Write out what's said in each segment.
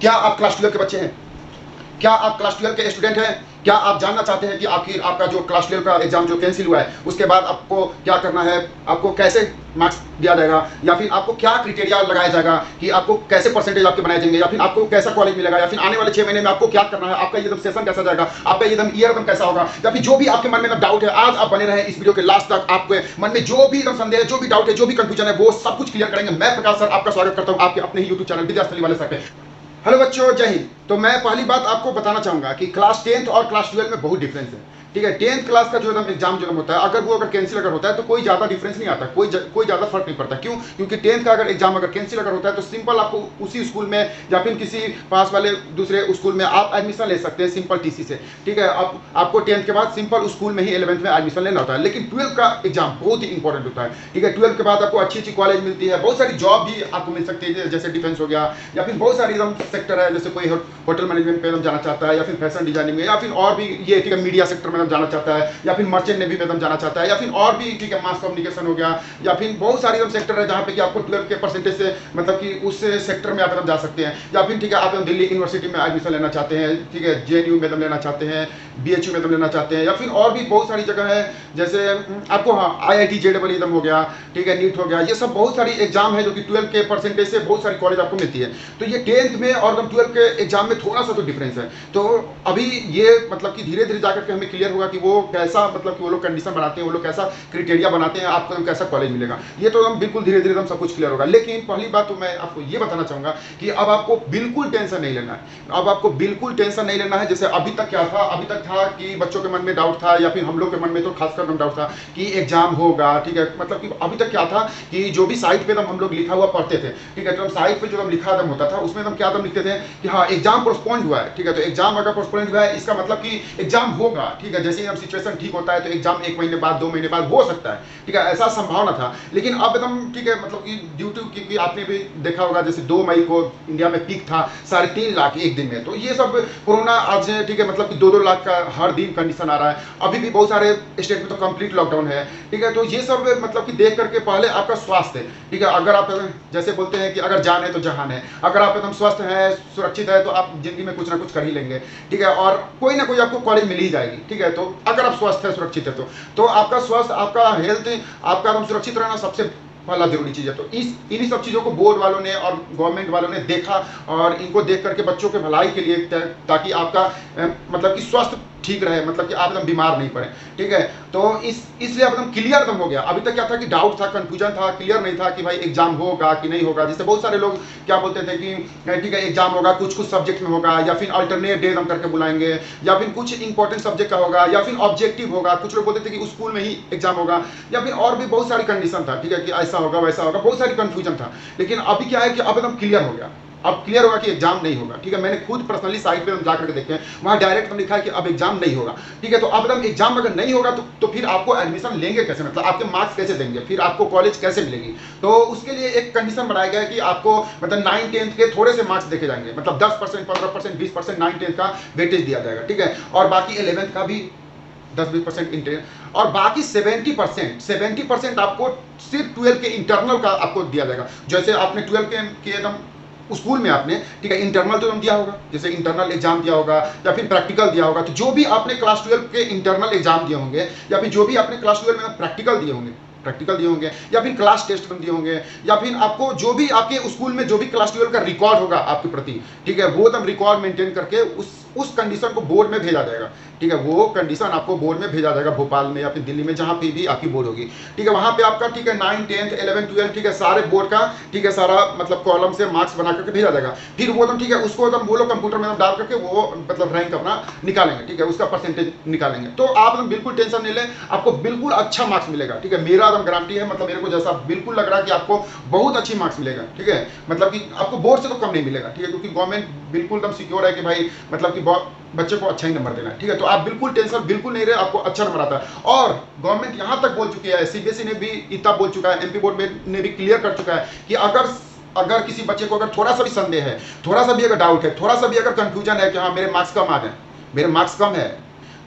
क्या आप क्लास 12 के बच्चे हैं? क्या आप क्लास 12 के स्टूडेंट हैं? क्या आप जानना चाहते हैं कि आखिर आपका जो क्लास 12 का एग्जाम जो कैंसिल हुआ है उसके बाद आपको क्या करना है, आपको कैसे मार्क्स दिया जाएगा, या फिर आपको क्या क्राइटेरिया लगाया जाएगा कि आपको कैसे परसेंटेज आपके बनाए जाएंगे, या फिर आपको कैसा कॉलेज मिलेगा, या फिर आने वाले 6 महीने में आपको क्या करना है, आपका एकदम सेशन कैसा जाएगा, आपका एकदम ईयर एकदम कैसा होगा, या फिर जो भी आपके मन में डाउट है, आज आप बने रहे इस वीडियो के लास्ट तक। आपके मन में जो भी एकदम संदेह है, जो भी डाउट है, जो भी कंफ्यूजन है, वो सब कुछ क्लियर करेंगे। मैं प्रकाश सर आपका स्वागत करता हूं आपके अपने ही यूट्यूब चैनल विद्यास्थली वाले सर पे। हेलो बच्चों, जय हिंद। तो मैं पहली बात आपको बताना चाहूंगा कि क्लास 10th और क्लास 12 में बहुत डिफरेंस है। ठीक है, 10th क्लास का जो एग्जाम जो होता है, अगर कैंसिल अगर होता है तो कोई ज्यादा डिफरेंस नहीं आता, कोई ज्यादा फर्क नहीं पड़ता। क्यों? क्योंकि 10th का अगर एग्जाम अगर कैंसिल अगर होता है तो सिंपल आपको उसी स्कूल में या फिर किसी पास वाले दूसरे स्कूल में आप एडमिशन ले सकते हैं सिंपल टीसी से। ठीक है, आपको 10th के बाद सिंपल स्कूल में ही 11th में एडमिशन लेना होता है। लेकिन 12 का एग्जाम बहुत ही इंपॉर्टेंट होता है। ठीक है, 12 के बाद आपको अच्छी अच्छी कॉलेज मिलती है, बहुत सारी जॉब भी आपको मिल सकती है, जैसे डिफेंस हो गया, या फिर बहुत सारी एकदम सेक्टर है, जैसे कोई होटल मैनेजमेंट पे जाना चाहता है, या फिर फैशन डिजाइनिंग में, या फिर और भी ये ठीक है मीडिया सेक्टर में जाना चाहता है, या फिर मर्चेंट नेवी में जाना चाहता है, या फिर और भी ठीक है मास कम्युनिकेशन हो गया, या फिर बहुत सारे सेक्टर है जहां पे कि आपको 12 के परसेंटेज से मतलब कि उस सेक्टर में आप जा सकते हैं। या फिर ठीक है आप दिल्ली यूनिवर्सिटी में एडमिशन लेना चाहते हैं, ठीक है जेएनयू में लेना चाहते हैं, बीएचयू में लेना चाहते हैं, या फिर और भी बहुत सारी जगह है, जैसे आपको हाँ आईआईटी जेईई हो गया, ठीक है नीट हो गया, ये सब बहुत सारी एग्जाम है जो कि 12 के परसेंटेज से बहुत सारी कॉलेज आपको मिलती है। तो ये 10th में और 12 के एग्जाम में थोड़ा सा तो डिफरेंस है। तो अभी ये मतलब कि धीरे धीरे जाकर के हमें क्लियर होगा कि वो कैसा मतलब कि वो लोग कंडीशन बनाते हैं, वो लोग कैसा क्राइटेरिया बनाते हैं, आपको एकदम कैसा कॉलेज मिलेगा, ये तो एकदम बिल्कुल धीरे धीरे एकदम सब कुछ क्लियर होगा। लेकिन पहली बात तो मैं आपको ये बताना चाहूंगा कि अब आपको बिल्कुल टेंशन नहीं लेना है। अब आपको बिल्कुल टेंशन नहीं लेना है। जैसे अभी तक क्या था, अभी तक था कि बच्चों के मन में डाउट था, या फिर हम लोग के मन में तो खासकर डाउट था कि एग्जाम होगा। ठीक है, मतलब कि अभी तक क्या था कि जो भी साइट पे हम लोग लिखा हुआ पढ़ते थे, ठीक है, तो साइट पे जो लिखा होता था उसमें हम क्या लिखते थे कि हाँ एग्जाम पोस्टपोन्ड हुआ है। ठीक है, तो एग्जाम अगर पोस्टपोन्ड हुआ है इसका मतलब कि एग्जाम होगा। ठीक है, जैसे ही हम सिचुएशन ठीक होता है तो एग्जाम 1 महीने बाद 2 महीने बाद हो सकता है। ठीक है, ऐसा संभावना था। लेकिन अब एकदम ठीक है मतलब कि ड्यू टू क्योंकि आपने भी देखा होगा जैसे 2 मई को इंडिया में पीक था 3.5 लाख एक दिन में। तो ये सब कोरोना आज ठीक है मतलब कि 2-2 लाख का हर दिन कंडीशन आ रहा है। अभी भी बहुत सारे स्टेट में तो कंप्लीट लॉकडाउन है। ठीक है, तो ये सब मतलब कि देख करके पहले आपका स्वास्थ्य, ठीक है, अगर आप जैसे बोलते हैं कि अगर जान है तो जहान है, अगर आप एकदम स्वस्थ है सुरक्षित है तो आप जिंदगी में कुछ ना कुछ कर ही लेंगे। ठीक है, और कोई ना कोई आपको कॉलेज मिल ही जाएगी। ठीक है, तो अगर आप स्वस्थ है सुरक्षित है तो आपका स्वास्थ्य, आपका हेल्थ, आपका एकदम सुरक्षित रहना सबसे पहला जरूरी चीज है। तो इन्हीं सब चीजों को बोर्ड वालों ने और गवर्नमेंट वालों ने देखा, और इनको देख करके बच्चों के भलाई के लिए ताकि आपका मतलब कि स्वास्थ्य ठीक रहे, मतलब कि आप एकदम बीमार नहीं पड़े। ठीक है, तो इसलिए अब एकदम क्लियर एकदम हो गया। अभी तक क्या था कि डाउट था, कंफ्यूजन था, क्लियर नहीं था कि भाई एग्जाम होगा कि नहीं होगा। जैसे बहुत सारे लोग क्या बोलते थे कि ठीक है एग्जाम होगा, कुछ कुछ सब्जेक्ट में होगा, या फिर अल्टरनेट डे एकदम करके बुलाएंगे, या फिर कुछ इंपॉर्टेंट सब्जेक्ट का होगा, या फिर ऑब्जेक्टिव होगा। कुछ लोग बोलते थे कि स्कूल में ही एग्जाम होगा, या फिर और भी बहुत सारी कंडीशन था। ठीक है, कि ऐसा होगा वैसा होगा, बहुत सारी कंफ्यूजन था। लेकिन अभी क्या है कि अब एकदम क्लियर हो गया, अब क्लियर होगा कि एग्जाम नहीं होगा। ठीक है, मैंने खुद पर्सनली साइट पे हम जाकर के देखे हैं, वहां डायरेक्ट लिखा है कि अब एग्जाम नहीं होगा। ठीक है, तो अब एकदम एग्जाम अगर नहीं होगा तो फिर आपको एडमिशन लेंगे कैसे, मतलब आपके मार्क्स कैसे देंगे, फिर आपको कॉलेज कैसे मिलेगी। तो उसके लिए एक कंडीशन बनाया गया है कि आपको मतलब 9-10 के थोड़े से मार्क्स देखे जाएंगे, मतलब 10%, 15%, 20% 9-10 का वेटेज दिया जाएगा। ठीक है, और बाकी 11th का भी 10-20% इंटर, और बाकी 70% आपको सिर्फ 12 के इंटरनल का आपको दिया जाएगा। जैसे आपने 12 के एकदम स्कूल में आपने ठीक है इंटरनल तो दिया होगा, जैसे इंटरनल एग्जाम दिया होगा या फिर प्रैक्टिकल दिया होगा। तो जो भी आपने क्लास 12 के इंटरनल एग्जाम दिए होंगे, या फिर जो भी आपने क्लास 12 में प्रैक्टिकल दिए होंगे, या फिर क्लास टेस्ट दिए होंगे, या फिर आपको जो भी आपके स्कूल में जो भी क्लास 12 का रिकॉर्ड होगा आपके प्रति, ठीक है, वो एकदम रिकॉर्ड मेंटेन करके उस कंडीशन को बोर्ड में भेजा जाएगा। ठीक है, वो कंडीशन आपको बोर्ड में भेजा जाएगा, भोपाल में या फिर दिल्ली में, जहां पे भी आपकी बोर्ड होगी। ठीक है, वहां पे आपका ठीक है 9, 10, 11, 12 ठीक है सारे बोर्ड का ठीक है सारा मतलब कॉलम से मार्क्स बना करके भेजा जाएगा। फिर वो ठीक है उसको एकदम वो लोग कंप्यूटर में डाल करके वो मतलब रैंक अपना निकालेंगे। ठीक है, उसका परसेंटेज निकालेंगे। तो आप एकदम बिल्कुल टेंशन नहीं लें, आपको बिल्कुल अच्छा मार्क्स मिलेगा। ठीक है, मेरा एकदम गारंटी है, मतलब मेरे को जैसा बिल्कुल लग रहा है कि आपको बहुत अच्छी मार्क्स मिलेगा। ठीक है, मतलब कि आपको बोर्ड से तो कम नहीं मिलेगा। ठीक है, क्योंकि गवर्नमेंट बिल्कुल एकदम सिक्योर है कि भाई मतलब कि बच्चे को अच्छा ही नंबर देना है। ठीक है, तो आप बिल्कुल टेंशन बिल्कुल नहीं रहे, आपको अच्छा नंबर आता है। और गवर्नमेंट यहां तक बोल चुकी है, सीबीएसई ने भी इतना बोल चुका है, एमपी बोर्ड ने भी क्लियर कर चुका है कि अगर किसी बच्चे को अगर थोड़ा सा भी संदेह है, थोड़ा सा भी अगर डाउट है, थोड़ा सा भी अगर कंफ्यूजन है कि हाँ मेरे मार्क्स कम आ गए, मेरे मार्क्स कम है,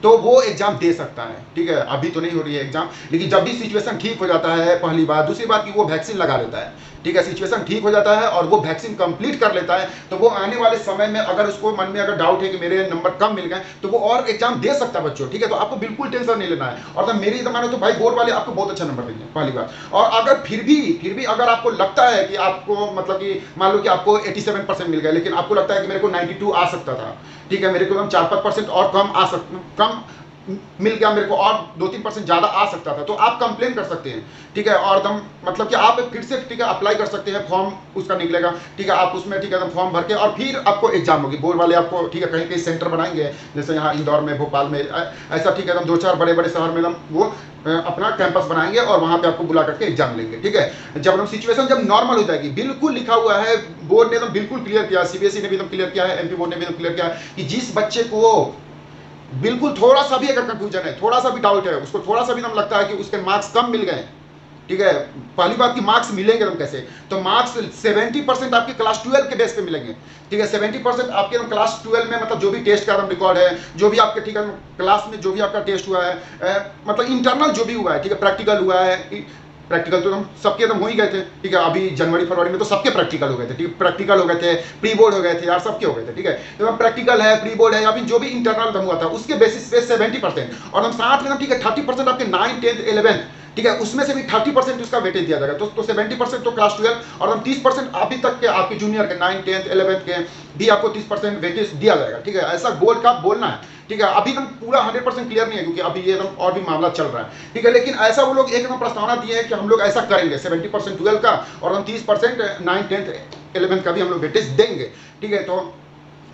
तो वो एग्जाम दे सकता है, ठीक है। अभी तो नहीं हो रही है एग्जाम, लेकिन जब भी सिचुएशन ठीक हो जाता है, पहली बात, दूसरी बात कि वो वैक्सीन लगा लेता है, ठीक है, सिचुएशन ठीक हो जाता है और वो वैक्सीन कंप्लीट कर लेता है, तो वो आने वाले समय में अगर उसको मन में अगर डाउट है कि मेरे नंबर कम मिल गए, तो वो और एग्जाम दे सकता है बच्चों, ठीक है। तो आपको बिल्कुल टेंशन नहीं लेना है। और मेरी मानो तो भाई बोर्ड वाले आपको बहुत अच्छा नंबर देंगे, पहली बात। और अगर फिर भी अगर आपको लगता है कि आपको मतलब कि मान लो कि आपको 87% मिल गया, लेकिन आपको लगता है कि मेरे को 92 आ सकता था, ठीक है, मेरे को एकदम 4-5% और कम मिल गया, मेरे को और 2-3% ज्यादा आ सकता था, तो आप कंप्लेन कर सकते हैं, ठीक है। और एकदम मतलब कि आप फिर से, ठीक है, अप्लाई कर सकते हैं, फॉर्म उसका निकलेगा, ठीक है, आप उसमें, ठीक है, एकदम फॉर्म भर के और फिर आपको एग्जाम होगी। बोर्ड वाले आपको, ठीक है, कहीं कहीं सेंटर बनाएंगे, जैसे यहाँ इंदौर में, भोपाल में, ऐसा, ठीक है, एकदम 2-4 बड़े शहर में एकदम वो अपना कैंपस बनाएंगे और वहां पे आपको बुला करके एग्जाम लेंगे, ठीक है। जब हम सिचुएशन जब नॉर्मल हो जाएगी, बिल्कुल लिखा हुआ है, बोर्ड ने एकदम बिल्कुल क्लियर किया, सीबीएसई ने भी एकदम क्लियर किया है, एमपी बोर्ड ने भी एकदम क्लियर किया है कि जिस बच्चे को बिल्कुल थोड़ा सा भी अगर कंफ्यूजन है, थोड़ा सा भी डाउट है, उसको थोड़ा सा भी एकदम लगता है कि उसके मार्क्स कम मिल गए, ठीक है, पहली बात कि मार्क्स मिलेंगे एकदम कैसे, तो मार्क्स 70% आपके क्लास 12 के बेस पे मिलेंगे, ठीक है। 70% आपके एकदम क्लास 12 में, मतलब जो भी टेस्ट का एकदम रिकॉर्ड है, जो भी आपके, ठीक है, क्लास में जो भी आपका टेस्ट हुआ है, मतलब इंटरनल जो भी हुआ है, ठीक है, प्रैक्टिकल हुआ है, प्रैक्टिकल तो हम सबके एकदम हो ही गए थे, ठीक है। अभी जनवरी फरवरी में तो सबके प्रैक्टिकल हो गए थे, ठीक है, प्रैक्टिकल हो गए थे, प्री बोर्ड हो गए थे यार, सबके हो गए थे, ठीक है। तो प्रैक्टिकल है, प्री बोर्ड है, या फिर जो भी इंटरनल हुआ था उसके बेसिस पे 70% और हम साथ में, ठीक है, 30% आपके 9th 10th 11th, ठीक है, उसमें से भी 30% उसका वेटेज दिया जाएगा। तो 70% तो क्लास 12 और हम 30% अभी तक के आपके जूनियर के 9th 10th 11th के भी आपको 30% वेटेज दिया जाएगा, ठीक है। ऐसा बोर्ड का बोलना है, ठीक है। अभी एकदम पूरा 100% क्लियर नहीं है, क्योंकि अभी ये एकदम और भी मामला चल रहा है, ठीक है। लेकिन ऐसा वो लोग एकदम प्रस्तावना दिए हैं कि हम लोग ऐसा करेंगे, 70% 12 का और हम 30% 9th 10th 11th का भी हम लोग वेटेज देंगे, ठीक है। तो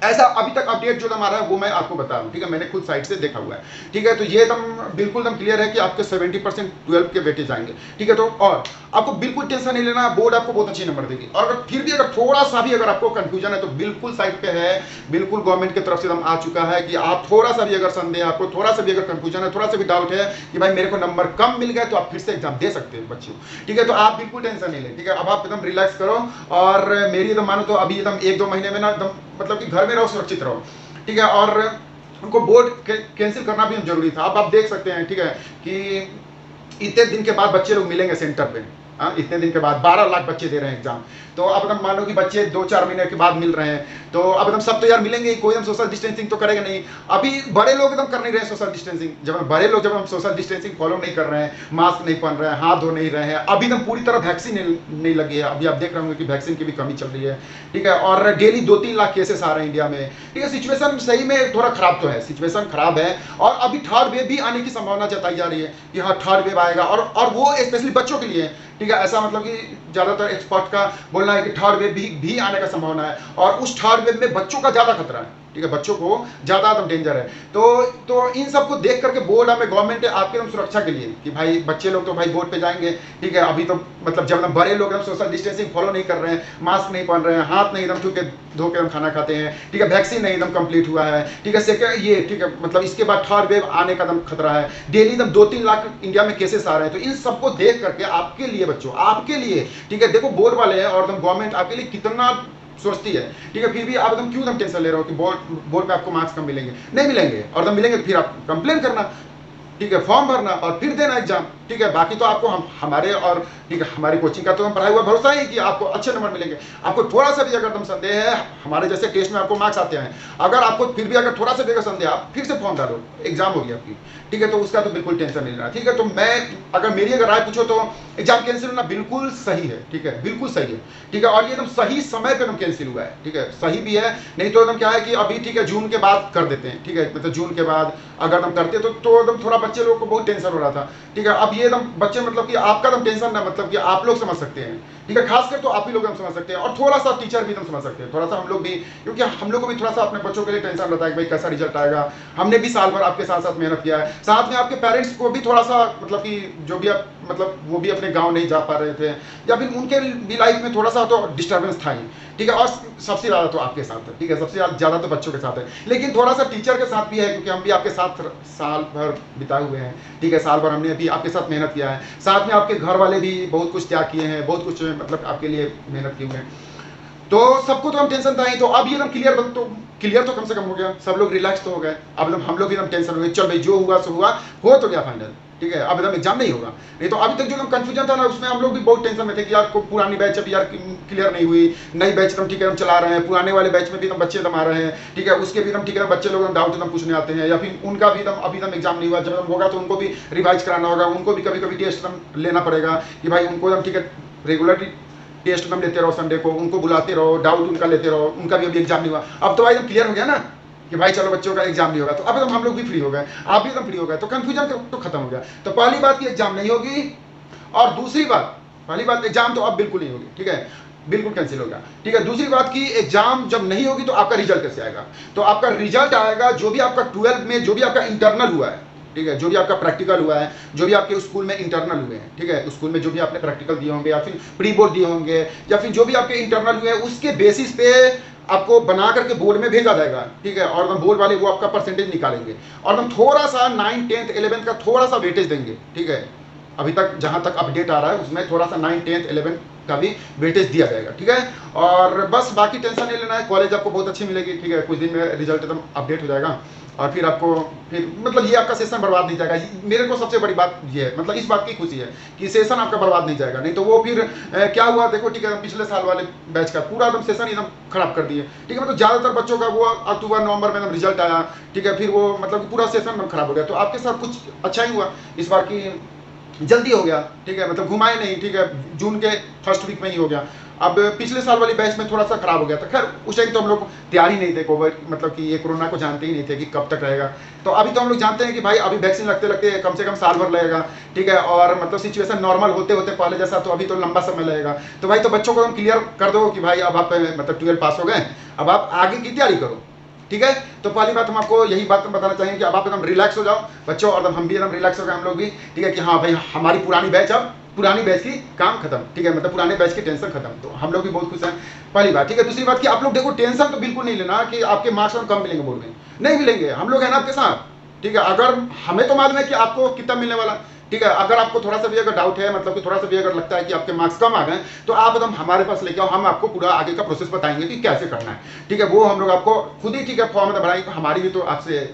ऐसा अभी तक अपडेट जो हमारा है वो मैं आपको बता रहा हूँ, ठीक है, मैंने खुद साइट से देखा हुआ है, ठीक है। तो ये एकदम बिल्कुल एकदम क्लियर है कि आपके 70% 12 के वेटेज आएंगे, ठीक है। तो और आपको बिल्कुल टेंशन नहीं लेना, बोर्ड आपको बहुत अच्छे नंबर देगी। और अगर फिर भी अगर थोड़ा सा भी अगर आपको कंफ्यूजन है, तो बिल्कुल साइट पे है, बिल्कुल गवर्नमेंट की तरफ से एकदम आ चुका है कि आप थोड़ा सा भी अगर संदेह, आपको थोड़ा सा भी अगर कंफ्यूजन है, थोड़ा सा भी डाउट है कि भाई मेरे को नंबर कम मिल गए, तो आप फिर से एग्जाम दे सकते हैं बच्चों, ठीक है। तो आप बिल्कुल टेंशन नहीं लें, ठीक है। अब आप एकदम रिलैक्स करो और मेरी एकदम मानो तो अभी एकदम 1-2 महीने में ना एकदम मतलब कि घर में रहो, सुरक्षित रहो, ठीक है। और उनको बोर्ड कैंसिल करना भी जरूरी था। अब आप देख सकते हैं, ठीक है, कि इतने दिन के बाद बच्चे लोग मिलेंगे सेंटर पे, इतने दिन के बाद 12 लाख बच्चे दे रहे हैं एग्जाम। तो अब एकदम मान लो कि बच्चे 2-4 महीने के बाद मिल रहे हैं, तो अब एकदम सब तो यार मिलेंगे, कोई हम सोशल डिस्टेंसिंग तो करेगा नहीं। अभी बड़े लोग एकदम कर नहीं रहे सोशल डिस्टेंसिंग, जब हम सोशल डिस्टेंसिंग फॉलो नहीं कर रहे हैं, मास्क नहीं पहन रहे हैं, हाथ धो नहीं रहे हैं, अभी एकदम पूरी तरह वैक्सीन नहीं लगी है। अभी आप देख रहे होंगे कि वैक्सीन की भी कमी चल रही है, ठीक है। और डेली 2-3 लाख केसेस आ रहे हैं इंडिया में, ठीक है। सिचुएशन सही में थोड़ा खराब तो है, सिचुएशन खराब है। और अभी थर्ड वेव भी आने की संभावना जताई जा रही है कि हाँ थर्ड वेव आएगा, और वो स्पेशली बच्चों के लिए, ठीक है। ऐसा मतलब कि ज्यादातर एक्सपर्ट का बोलना है कि थर्ड वेव भी आने का संभावना है, और उस थर्ड वेव में बच्चों का ज्यादा खतरा है, ठीक है, बच्चों को ज्यादा डेंजर है। तो इन सबको देख करके बोर्ड हमें गवर्नमेंट आपके सुरक्षा के लिए कि भाई बच्चे लोग तो भाई बोर्ड पे जाएंगे, ठीक है। अभी तो मतलब जब बड़े लोग एकदम सोशल डिस्टेंसिंग फॉलो नहीं कर रहे हैं, मास्क नहीं पहन रहे हैं, हाथ नहीं एकदम छू के धो के खाना खाते हैं, ठीक है, वैक्सीन नहीं एकदम कंप्लीट हुआ है, ठीक है, सेकंड ये, ठीक है, मतलब इसके बाद थर्ड वेव आने का एकदम खतरा है, डेली एकदम 2-3 लाख इंडिया में केसेस आ रहे हैं। तो इन सबको देख करके आपके लिए बच्चों, आपके लिए, ठीक है, देखो बोर्ड वाले हैं और एकदम गवर्नमेंट आपके लिए कितना सोचती है, ठीक है। फिर भी आप एकदम क्यों एकदम टेंशन ले रहे हो कि बोर्ड में आपको मार्क्स कम मिलेंगे, नहीं मिलेंगे, और एकदम मिलेंगे तो फिर आप कंप्लेन करना, ठीक है, फॉर्म भरना और फिर देना एग्जाम, ठीक है। बाकी तो आपको हमारे और, ठीक है, हमारी कोचिंग का तो हम पढ़ाई हुआ भरोसा है कि आपको अच्छे नंबर मिलेंगे। आपको थोड़ा सा भी अगर तुम संदेह है, हमारे जैसे टेस्ट में आपको मार्क्स आते हैं, अगर आपको फिर भी अगर थोड़ा सा भी अगर संदेह, आप फिर से फॉर्म डालो, एग्जाम होगी आपकी, ठीक है। तो उसका तो बिल्कुल टेंशन नहीं लेना, ठीक है। तो मैं अगर मेरी अगर राय पूछो तो एग्जाम कैंसिल होना बिल्कुल सही है, ठीक है, बिल्कुल सही है, ठीक है। और ये एकदम सही समय पर एकदम कैंसिल हुआ है, ठीक है, सही भी है। नहीं तो एकदम क्या है कि अभी, ठीक है, जून के बाद कर देते हैं, ठीक है, मतलब जून के बाद अगर हम करते तो एकदम थोड़ा बच्चे लोगों को बहुत टेंशन हो रहा था, ठीक है। अब ये एकदम बच्चे मतलब कि आपका एकदम टेंशन ना, मतलब कि आप लोग समझ सकते हैं, ठीक है, खासकर तो आप ही लोग हम समझ सकते हैं, और थोड़ा सा टीचर भी हम समझ सकते हैं, थोड़ा सा हम लोग भी, क्योंकि हम लोग को भी थोड़ा सा अपने बच्चों के लिए टेंशन रहता है कि भाई कैसा रिजल्ट आएगा। हमने भी साल भर आपके साथ साथ मेहनत किया है, साथ में आपके पेरेंट्स को भी थोड़ा सा मतलब कि जो भी आप मतलब वो भी अपने गांव नहीं जा पा रहे थे, या फिर उनके भी लाइफ में थोड़ा सा तो डिस्टर्बेंस था ही, ठीक है। और सबसे ज्यादा तो आपके साथ है, ठीक है, सबसे ज्यादा तो बच्चों के साथ है, लेकिन थोड़ा सा टीचर के साथ भी है, क्योंकि हम भी आपके साथ साल भर बिताए हुए हैं, ठीक है, साल भर हमने भी आपके साथ मेहनत किया है, साथ में आपके घर वाले भी बहुत कुछ त्याग किए हैं, बहुत कुछ मतलब आपके लिए मेहनत की हुए हैं। तो सबको तो हम टेंशन था ही, तो अब ये एकदम क्लियर तो कम से कम हो गया, सब लोग रिलैक्स तो हो गए। अब एकदम हम लोग एकदम टेंशन हो गए, चल भाई जो हुआ सो हुआ, हो तो गया फाइनल, ठीक है, अब एकदम एग्जाम नहीं होगा। नहीं तो अभी तक जो एकदम कंफ्यूजन था ना, उसमें हम लोग भी बहुत टेंशन में थे कि यार को पुरानी बैच अभी यार क्लियर नहीं हुई, नई बैच एकदम ठीक है हम चला रहे हैं, पुराने वाले बैच में भी एकदम बच्चे एकदम आ रहे हैं, ठीक है, उसके भी एकदम ठीक है बच्चे लोग एकदम डाउट एकदम पूछने आते हैं, या फिर उनका भी एकदम अभी एकदम एग्जाम नहीं हुआ, जब एकदम होगा तो उनको भी रिवाइज कराना होगा, उनको भी कभी कभी टेस्ट एकदम लेना पड़ेगा कि भाई उनको एकदम ठीक है रेगुलरली टेस्ट एकदम लेते रहो, संडे को उनको बुलाते रहो, डाउट उनका लेते रहो, उनका भी अभी एग्जाम नहीं हुआ। अब तो भाई एकदम क्लियर हो गया ना कि भाई चलो बच्चों का एग्जाम नहीं होगा, तो अब एकदम हम लोग भी फ्री हो गए, आप भी एकदम फ्री हो गए, तो कंफ्यूजन तो खत्म हो गया। तो पहली बात की एग्जाम नहीं होगी, और दूसरी बात, पहली बात एग्जाम तो अब बिल्कुल नहीं होगी, ठीक है, बिल्कुल कैंसिल हो गया, ठीक है। दूसरी बात की एग्जाम जब नहीं होगी तो आपका रिजल्ट कैसे आएगा? तो आपका रिजल्ट आएगा जो भी आपका 12 में जो भी आपका इंटरनल हुआ है, ठीक है, जो भी आपका प्रैक्टिकल हुआ है, जो भी आपके स्कूल में इंटरनल हुए हैं, ठीक है, स्कूल में जो भी आपने प्रैक्टिकल दिए होंगे या फिर प्री बोर्ड दिए होंगे, या फिर जो भी आपके इंटरनल हुए हैं, उसके बेसिस पे आपको बना करके बोर्ड में भेजा जाएगा, ठीक है, और बोर्ड वाले वो आपका परसेंटेज निकालेंगे, और थोड़ा सा 9, 10th, 11th का थोड़ा सा वेटेज देंगे, ठीक है। अभी तक जहां तक अपडेट आ रहा है उसमें थोड़ा सा 9, 10th, 11th का भी वेटेज दिया जाएगा, ठीक है। और बस बाकी टेंशन नहीं लेना है, कॉलेज आपको बहुत अच्छी मिलेगी, ठीक है, कुछ दिन में रिजल्ट एकदम अपडेट हो जाएगा, और फिर आपको फिर मतलब ये आपका सेशन बर्बाद नहीं जाएगा। मेरे को सबसे बड़ी बात ये है, मतलब इस बात की खुशी है कि सेशन आपका बर्बाद नहीं जाएगा। नहीं तो वो फिर क्या हुआ देखो, ठीक है, पिछले साल वाले बैच का पूरा एकदम सेशन एकदम खराब कर दिए, ठीक है, मतलब ज़्यादातर बच्चों का वो अक्टूबर नवंबर में एकदम रिजल्ट आया, ठीक है, फिर वो मतलब पूरा सेशन एकदम खराब हो गया। तो आपके साथ कुछ अच्छा ही हुआ इस बार की, जल्दी हो गया, ठीक है, मतलब घुमाए नहीं, ठीक है, जून के फर्स्ट वीक में ही हो गया। अब पिछले साल वाली बैच में थोड़ा सा खराब हो गया था, खैर उस टाइम तो हम लोग तैयार ही नहीं थे कोविड, मतलब कि ये कोरोना को जानते ही नहीं थे कि कब तक रहेगा। तो अभी तो हम लोग जानते हैं कि भाई अभी वैक्सीन लगते लगते कम से कम साल भर लगेगा, ठीक है, और मतलब सिचुएशन नॉर्मल होते होते पहले जैसा तो अभी तो लंबा समय लगेगा। तो भाई तो बच्चों को हम क्लियर कर दो कि भाई अब आप मतलब 12 पास हो गए, अब आप आगे की तैयारी करो, ठीक है। तो पहली बात हम आपको यही बात बताना चाहेंगे कि अब आप एकदम रिलैक्स हो जाओ बच्चों, और हम भी एकदम रिलैक्स हो गए, हम लोग भी, ठीक है, कि हाँ भाई हमारी पुरानी बैच, अब पुरानी बैच की काम खत्म, ठीक है, मतलब पुराने बैच की टेंशन खत्म, तो हम लोग भी बहुत खुश हैं, पहली बात, ठीक है। दूसरी बात कि आप लोग देखो टेंशन तो बिल्कुल नहीं लेना कि आपके मार्क्स हम कम मिलेंगे, बोर्ड में नहीं मिलेंगे, हम लोग हैं ना आपके साथ, ठीक है। अगर हमें तो मालूम है कि आपको कितना मिलने वाला, ठीक है, अगर आपको थोड़ा सा भी अगर डाउट है, मतलब कि थोड़ा सा भी अगर लगता है कि आपके मार्क्स कम आ गए, तो आप एकदम हमारे पास लेके आओ, हम आपको पूरा आगे का प्रोसेस बताएंगे कि कैसे करना है, ठीक है। वो हम लोग आपको खुद ही, ठीक है, फॉर्म में भराएंगे, हमारी भी तो आपसे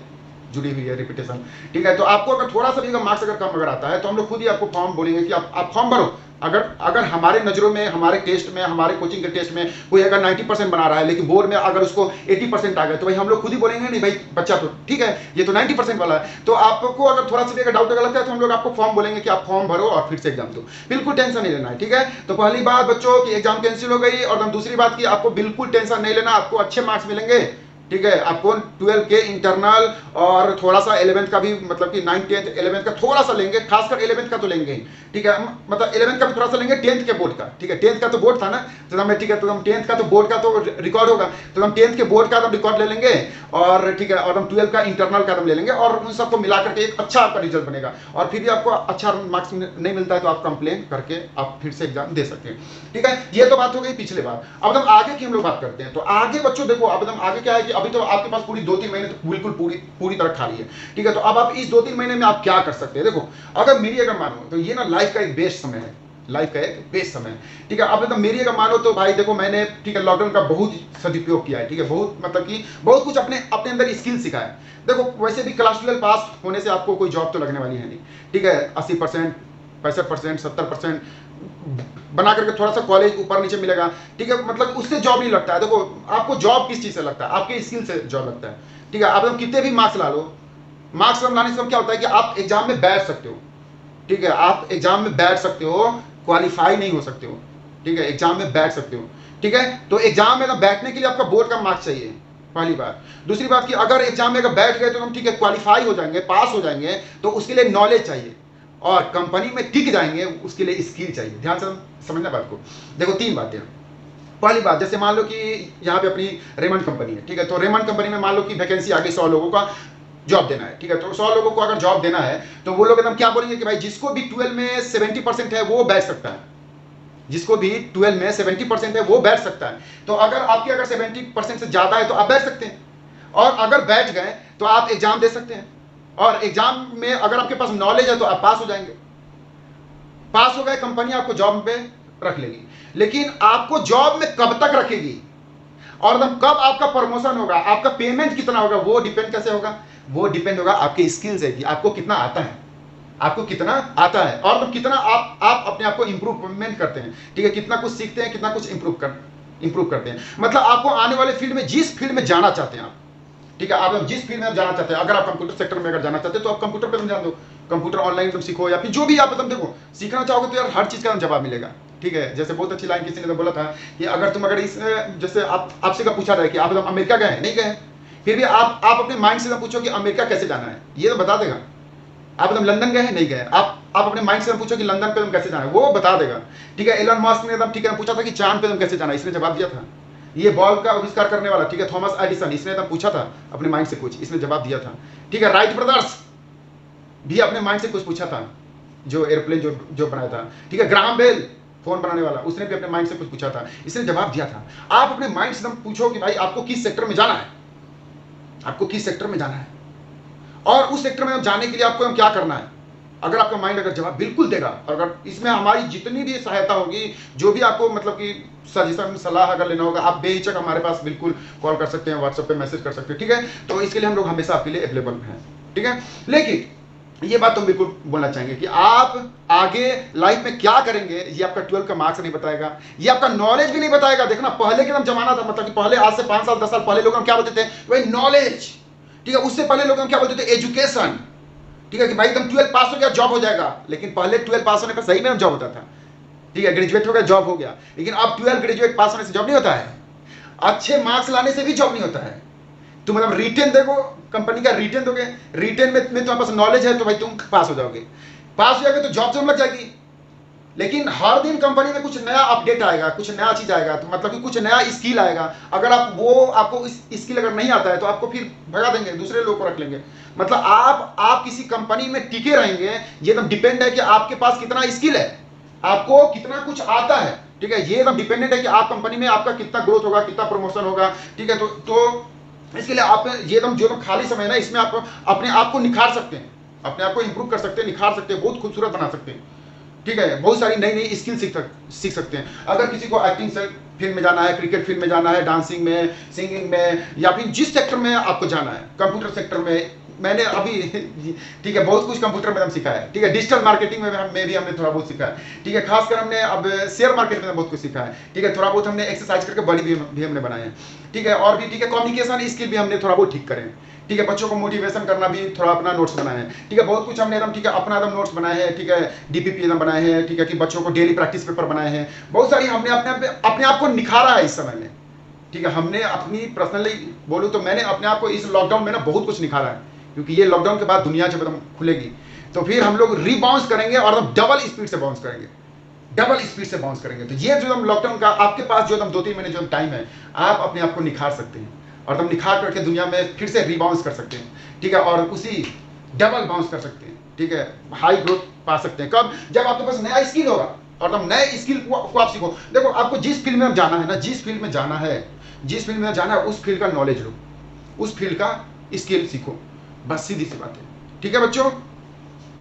जुड़ी हुई है रिपीटेशन, ठीक है। तो आपको अगर थोड़ा सा भी अगर मार्क्स अगर कम अगर आता है तो हम लोग खुद ही आपको फॉर्म बोलेंगे कि आप फॉर्म भरो। अगर हमारे नज़रों में, हमारे टेस्ट में, हमारे कोचिंग के टेस्ट में कोई अगर 90% बना रहा है, लेकिन बोर्ड में अगर उसको 80% आ गए, तो भाई हम लोग खुद ही बोलेंगे नहीं भाई बच्चा तो ठीक है, ये तो 90% वाला है। तो आपको अगर थोड़ा सा भी अगर डाउट अगर लगता है तो हम लोग आपको फॉर्म बोलेंगे कि आप फॉर्म भरो और फिर से एग्जाम दो, बिल्कुल टेंशन नहीं लेना है, ठीक है। तो पहली बात बच्चों की एग्जाम कैंसिल हो गई, और दूसरी बात की आपको बिल्कुल टेंशन नहीं लेना, आपको अच्छे मार्क्स मिलेंगे, ठीक है। आपको 12 के इंटरनल और थोड़ा सा 11th का भी, मतलब कि 9, 10th, 11th का थोड़ा सा लेंगे, खासकर 11th का तो लेंगे ही, ठीक है, मतलब 11th का भी थोड़ा सा लेंगे, 10th के बोर्ड का, ठीक है, 10th का तो बोर्ड था ना, तो हम ठीक है, तो हम 10th का तो बोर्ड का तो रिकॉर्ड होगा, तो हम 10th के बोर्ड का तो रिकॉर्ड ले लेंगे, और ठीक है, और हम 12 का इंटरनल का ले लेंगे, और उन सबको मिला करके एक अच्छा आपका रिजल्ट बनेगा। और फिर भी आपको अच्छा मार्क्स नहीं मिलता है तो आप कंप्लेन करके आप फिर से एग्जाम दे सकते हैं, ठीक है। ये तो बात हो गई पिछले बार। अब हम आगे की हम लोग बात करते हैं। तो आगे बच्चों देखो, अब हम आगे क्या है कि अभी तो आपके पास पूरी 2-3 महीने तो बिल्कुल पूरी तरह खाली है, ठीक है। तो अब आप इस 2-3 महीने में आप क्या कर सकते हैं? देखो, अगर मेरी अगर मानो तो ये ना लाइफ का एक बेस्ट समय है, लाइफ का एक बेस्ट समय है, ठीक है। अब तो मेरी अगर मानो तो भाई देखो, मैंने ठीक है लॉकडाउन का बहुत सदुपयोग किया है, ठीक है, बहुत मतलब कि बहुत कुछ अपने अंदर स्किल सीखा है। देखो वैसे भी क्लास 12 पास होने से आपको कोई जॉब तो लगने वाली है नहीं, ठीक है, 80%, 65%, 70% बना करके थोड़ा सा कॉलेज ऊपर नीचे मिलेगा, ठीक है, मतलब उससे जॉब नहीं लगता है। देखो आपको जॉब किस चीज से लगता है? आपके स्किल से जॉब लगता है, ठीक है। आप कितने भी मार्क्स ला लो, मार्क्स कम लाने से क्या होता है कि आप एग्जाम में बैठ सकते हो, ठीक है, आप एग्जाम में बैठ सकते हो, क्वालिफाई नहीं हो सकते हो, ठीक है, एग्जाम में बैठ सकते हो, ठीक है। तो एग्जाम में बैठने के लिए आपका बोर्ड का मार्क्स चाहिए, पहली बात। दूसरी बात कि अगर एग्जाम में अगर बैठ गए तो हम ठीक है क्वालिफाई हो जाएंगे, पास हो जाएंगे, तो उसके लिए नॉलेज चाहिए, और कंपनी में टिक जाएंगे उसके लिए स्किल चाहिए। ध्यान से समझना बात को। देखो 3 बातें। पहली बात, जैसे मान लो कि यहाँ पे अपनी रेमंड कंपनी है, ठीक है, तो रेमंड कंपनी में मान लो कि वैकेंसी आ गई, 100 लोगों का जॉब देना है, ठीक है। तो 100 लोगों को अगर जॉब देना है तो वो लोग एकदम क्या बोलेंगे कि भाई जिसको भी 12 में 70% है वो बैठ सकता है, जिसको भी 12 में 70% है वो बैठ सकता है। तो अगर आपके अगर 70% से ज्यादा है तो आप बैठ सकते हैं, और अगर बैठ गए तो आप एग्जाम दे सकते हैं, और एग्जाम में अगर आपके पास नॉलेज है तो आप पास हो जाएंगे। पास हो गए, कंपनी आपको जॉब पे रख लेगी, लेकिन आपको जॉब में कब तक रखेगी और एकदम कब आपका प्रमोशन होगा, आपका पेमेंट कितना होगा, वो डिपेंड कैसे होगा, वो डिपेंड होगा आपके स्किल से कि आपको कितना आता है, आपको कितना आता है, और तो कितना आप अपने आप को इंप्रूवमेंट करते हैं, ठीक है, कितना कुछ सीखते हैं, कितना कुछ इंप्रूव करते हैं। मतलब आपको आने वाले फील्ड में, जिस फील्ड में जाना चाहते हैं आप, ठीक है, आप जिस फील्ड में आप जाना चाहते हैं, अगर आप कंप्यूटर सेक्टर में अगर जाना चाहते हैं तो आप कंप्यूटर पे ध्यान दो, कंप्यूटर ऑनलाइन तुम सीखो, या फिर जो भी आप एकदम देखो सीखना चाहोगे तो यार हर चीज का जवाब मिलेगा, ठीक है। जैसे बहुत अच्छी लाइन किसी ने तो बोला था कि अगर तुम अगर इस जैसे आपसे का पूछा जाए कि आप एकदम अमेरिका गए नहीं गए, फिर भी आप अपने माइंड से पूछो कि अमेरिका कैसे जाना है, ये तो बता देगा। आप एकदम लंदन गए हैं नहीं गए, आप अपने माइंड से पूछो कि लंदन पे तुम कैसे जाना है, वो बता देगा, ठीक है। एलन मस्क ने एकदम ठीक है पूछा था कि चांद पे तुम कैसे जाना है, इसने जवाब दिया था। ये बल्ब का आविष्कार करने वाला, ठीक है, थॉमस एडिसन, इसने एकदम पूछा था अपने माइंड से कुछ, इसने जवाब दिया था, ठीक है। राइट ब्रदर्स भी अपने माइंड से कुछ पूछा था, जो एयरप्लेन जो बनाया था, ठीक है। ग्राहम बेल फोन बनाने वाला, उसने भी अपने माइंड से कुछ पूछा था, इसने जवाब दिया था। आप अपने माइंड से पूछो कि भाई आपको किस सेक्टर में जाना है, आपको किस सेक्टर में जाना है, और उस सेक्टर में जाने के लिए आपको क्या करना है। अगर आपका माइंड अगर जवाब बिल्कुल देगा, अगर इसमें हमारी जितनी भी सहायता होगी, जो भी आपको मतलब कि सजेशन सलाह अगर लेना होगा, आप बेहिचक हमारे पास बिल्कुल कॉल कर सकते हैं, व्हाट्सएप पे मैसेज कर सकते हैं, ठीक है। तो इसके लिए हम लोग हमेशा आपके लिए अवेलेबल हैं, ठीक है। लेकिन ये बात तो बिल्कुल बोलना चाहेंगे कि आप आगे लाइफ में क्या करेंगे, ये आपका 12 का मार्क्स नहीं बताएगा, ये आपका नॉलेज भी नहीं बताएगा। देखना पहले के जमाना था, मतलब कि पहले आज से 5 साल 10 साल पहले लोग हम क्या बोलते थे, भाई नॉलेज, ठीक है। उससे पहले लोग हम क्या बोलते थे, एजुकेशन, ठीक है, कि भाई तुम 12 पास हो गया जॉब हो जाएगा। लेकिन पहले 12 पास होने पर सही में जॉब होता था, ठीक है, ग्रेजुएट हो गया जॉब हो गया। लेकिन अब 12 ग्रेजुएट पास होने से जॉब नहीं होता है, अच्छे मार्क्स लाने से भी जॉब नहीं होता है। तुम मतलब रिटेन देखो, कंपनी का रिटेन दोगे, रिटेन में तुम्हारे पास नॉलेज है तो भाई तुम पास हो जाओगे, पास हो जाओगे तो जॉब से लग जाएगी। लेकिन हर दिन कंपनी में कुछ नया अपडेट आएगा, कुछ नया चीज आएगा, तो मतलब कि कुछ नया स्किल आएगा। अगर आपको इस स्किल अगर नहीं आता है तो आपको फिर भगा देंगे, दूसरे लोग को रख लेंगे। मतलब आप किसी कंपनी में टिके रहेंगे, ये एकदम डिपेंड है कि आपके पास कितना स्किल है, आपको कितना कुछ आता है, ठीक है। ये एकदम डिपेंडेंट है कि आप कंपनी में आपका कितना ग्रोथ होगा, कितना प्रमोशन होगा, ठीक है। तो इसके लिए आप ये एकदम जो खाली समय है ना, इसमें आप अपने आप को निखार सकते हैं, अपने आप को इंप्रूव कर सकते हैं, निखार सकते हैं, बहुत खूबसूरत बना सकते हैं, ठीक है। बहुत सारी नई नई स्किल सीख सकते हैं। अगर किसी को एक्टिंग से फील्ड में जाना है, क्रिकेट फील्ड में जाना है, डांसिंग में, सिंगिंग में, या फिर जिस सेक्टर में आपको जाना है, कंप्यूटर सेक्टर में, मैंने अभी ठीक है बहुत कुछ कंप्यूटर में हम सीखा है, ठीक है। डिजिटल मार्केटिंग में भी हमने थोड़ा बहुत सीखा है, ठीक है। खासकर हमने अब शेयर मार्केट में बहुत कुछ सीखा है, ठीक है। थोड़ा बहुत हमने एक्सरसाइज करके बॉडी भी हमने बनाए हैं, ठीक है। और भी ठीक है, कम्युनिकेशन स्किल भी हमने थोड़ा बहुत ठीक करें, ठीक है। बच्चों को मोटिवेशन करना भी थोड़ा अपना नोट्स बनाए हैं, ठीक है। बहुत कुछ हमने एकदम ठीक है अपना एकदम नोट्स बनाए हैं, ठीक है। डीपीपी एकदम बनाए हैं, ठीक है, कि बच्चों को डेली प्रैक्टिस पेपर बनाए हैं। बहुत सारी हमने अपने आप को निखारा है इस समय में, ठीक है। हमने अपनी पर्सनली बोलूँ तो मैंने अपने आप को इस लॉकडाउन में ना बहुत कुछ निखारा है, क्योंकि ये लॉकडाउन के बाद दुनिया जब एकदम खुलेगी तो फिर हम लोग रीबाउंस करेंगे और डबल स्पीड से बाउंस करेंगे, डबल स्पीड से बाउंस करेंगे। तो ये जो हम लॉकडाउन का आपके पास जो 2-3 महीने जो टाइम है, आप अपने आप को निखार सकते हैं और तुम निखार करके दुनिया में फिर से रीबाउंस कर सकते हैं, ठीक है। और उसी डबल बाउंस कर सकते हैं, ठीक है। हाई ग्रोथ पा सकते हैं कब, जब आपके पास नया स्किल होगा और तुम नए स्किल को आप सीखो। देखो आपको जिस फील्ड में जाना है ना, जिस फील्ड में जाना है, जिस फील्ड में जाना है, उस फील्ड का नॉलेज लो, उस फील्ड का स्किल सीखो, बस सीधी सी बात है, ठीक है बच्चों।